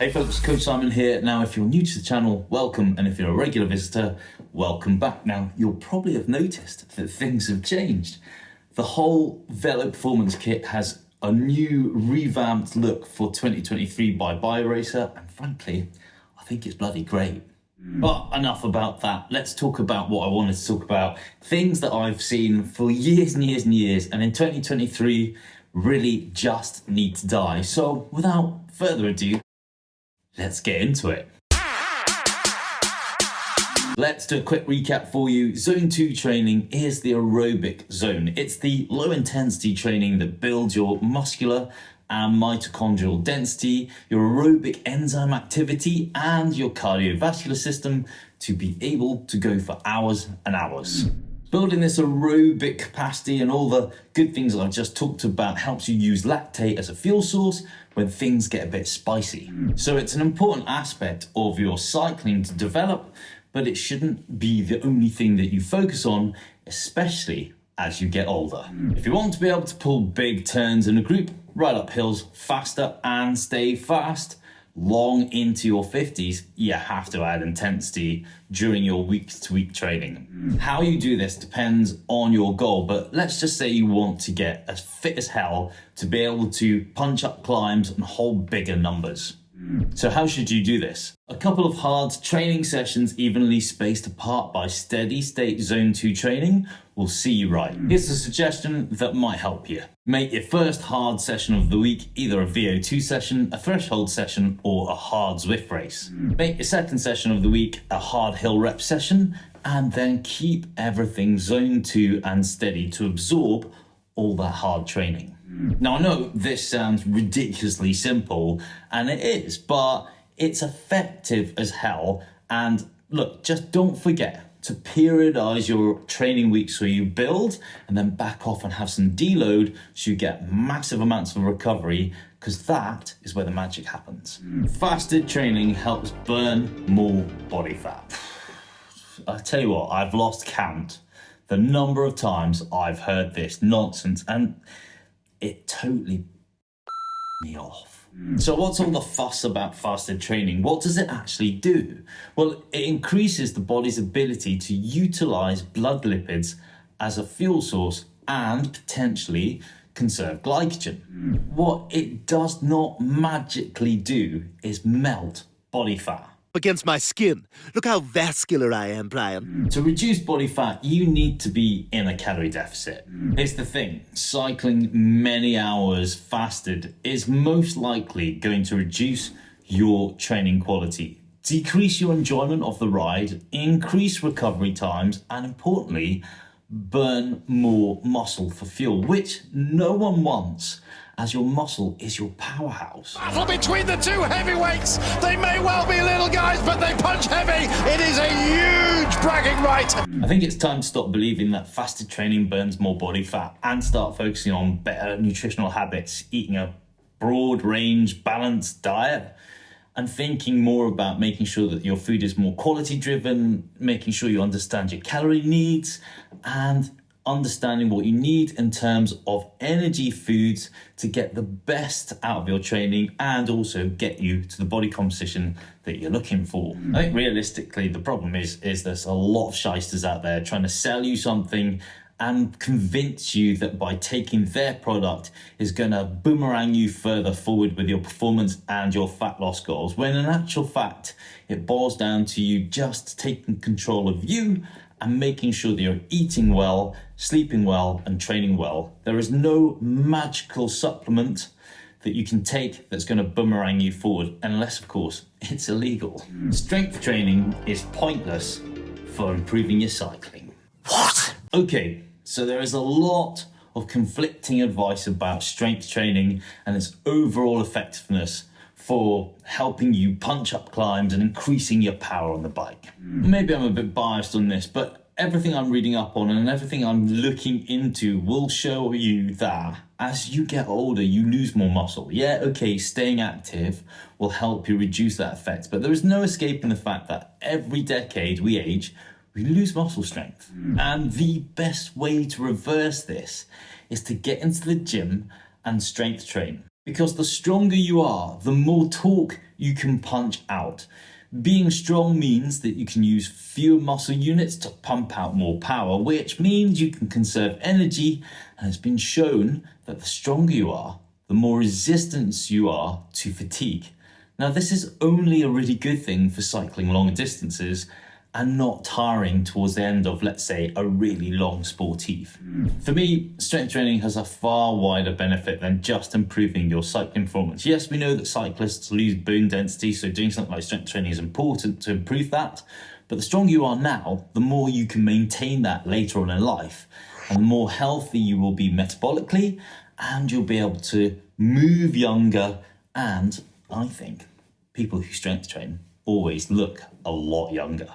Hey folks, Coach Simon here. Now, if you're new to the channel, welcome. And if you're a regular visitor, welcome back. Now, you'll probably have noticed that things have changed. The whole Velo Performance Kit has a new revamped look for 2023 by BioRacer. And frankly, I think it's bloody great. But enough about that. Let's talk about what I wanted to talk about. Things that I've seen for years and years and years. And in 2023, really just need to die. So without further ado, let's get into it. Let's do a quick recap for you. Zone 2 training is the aerobic zone. It's the low intensity training that builds your muscular and mitochondrial density, your aerobic enzyme activity, and your cardiovascular system to be able to go for hours and hours. Building this aerobic capacity and all the good things that I've just talked about helps you use lactate as a fuel source when things get a bit spicy. So it's an important aspect of your cycling to develop, but it shouldn't be the only thing that you focus on, especially as you get older. If you want to be able to pull big turns in a group, ride up hills faster and stay fast, long into your 50s, you have to add intensity during your week-to-week training. How you do this depends on your goal, but let's just say you want to get as fit as hell to be able to punch up climbs and hold bigger numbers. So how should you do this? A couple of hard training sessions evenly spaced apart by steady state zone 2 training will see you right. Here's a suggestion that might help you. Make your first hard session of the week either a VO2 session, a threshold session, or a hard Zwift race. Make your second session of the week a hard hill rep session, and then keep everything zone 2 and steady to absorb all that hard training. Now, I know this sounds ridiculously simple, and it is, but it's effective as hell. And look, just don't forget to periodize your training weeks so you build and then back off and have some deload so you get massive amounts of recovery, because that is where the magic happens. Fasted training helps burn more body fat. I tell you what, I've lost count the number of times I've heard this nonsense, and it totally me off. So what's all the fuss about fasted training? What does it actually do? Well, it increases the body's ability to utilize blood lipids as a fuel source and potentially conserve glycogen. What it does not magically do is melt body fat against my skin. Look how vascular I am, Brian. To reduce body fat, you need to be in a calorie deficit. Here's the thing, cycling many hours fasted is most likely going to reduce your training quality, decrease your enjoyment of the ride, increase recovery times, and importantly, burn more muscle for fuel, which no one wants, as your muscle is your powerhouse. Battle between the two heavyweights. They may well be little guys, but they punch heavy. It is a huge bragging right. I think it's time to stop believing that fasted training burns more body fat and start focusing on better nutritional habits, eating a broad range, balanced diet, and thinking more about making sure that your food is more quality driven, making sure you understand your calorie needs, and understanding what you need in terms of energy foods to get the best out of your training and also get you to the body composition that you're looking for. I think realistically, the problem is there's a lot of shysters out there trying to sell you something and convince you that by taking their product is going to boomerang you further forward with your performance and your fat loss goals, when in actual fact, it boils down to you just taking control of you and making sure that you're eating well, sleeping well, and training well. There is no magical supplement that you can take that's going to boomerang you forward, unless, of course, it's illegal. Strength training is pointless for improving your cycling. What? Okay, so there is a lot of conflicting advice about strength training and its overall effectiveness for helping you punch up climbs and increasing your power on the bike. Maybe I'm a bit biased on this, but everything I'm reading up on and everything I'm looking into will show you that as you get older, you lose more muscle. Yeah, okay, staying active will help you reduce that effect, but there is no escaping the fact that every decade we age, we lose muscle strength. And the best way to reverse this is to get into the gym and strength train. Because the stronger you are, the more torque you can punch out. Being strong means that you can use fewer muscle units to pump out more power, which means you can conserve energy, and it's been shown that the stronger you are, the more resistant you are to fatigue. Now, this is only a really good thing for cycling long distances and not tiring towards the end of, let's say, a really long sportive. For me, strength training has a far wider benefit than just improving your cycling performance. Yes, we know that cyclists lose bone density, so doing something like strength training is important to improve that. But the stronger you are now, the more you can maintain that later on in life, and the more healthy you will be metabolically, and you'll be able to move younger. And I think people who strength train always look a lot younger.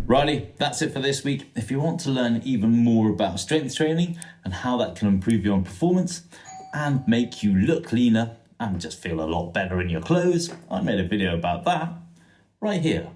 Righty, that's it for this week. If you want to learn even more about strength training and how that can improve your performance and make you look leaner and just feel a lot better in your clothes, I made a video about that right here.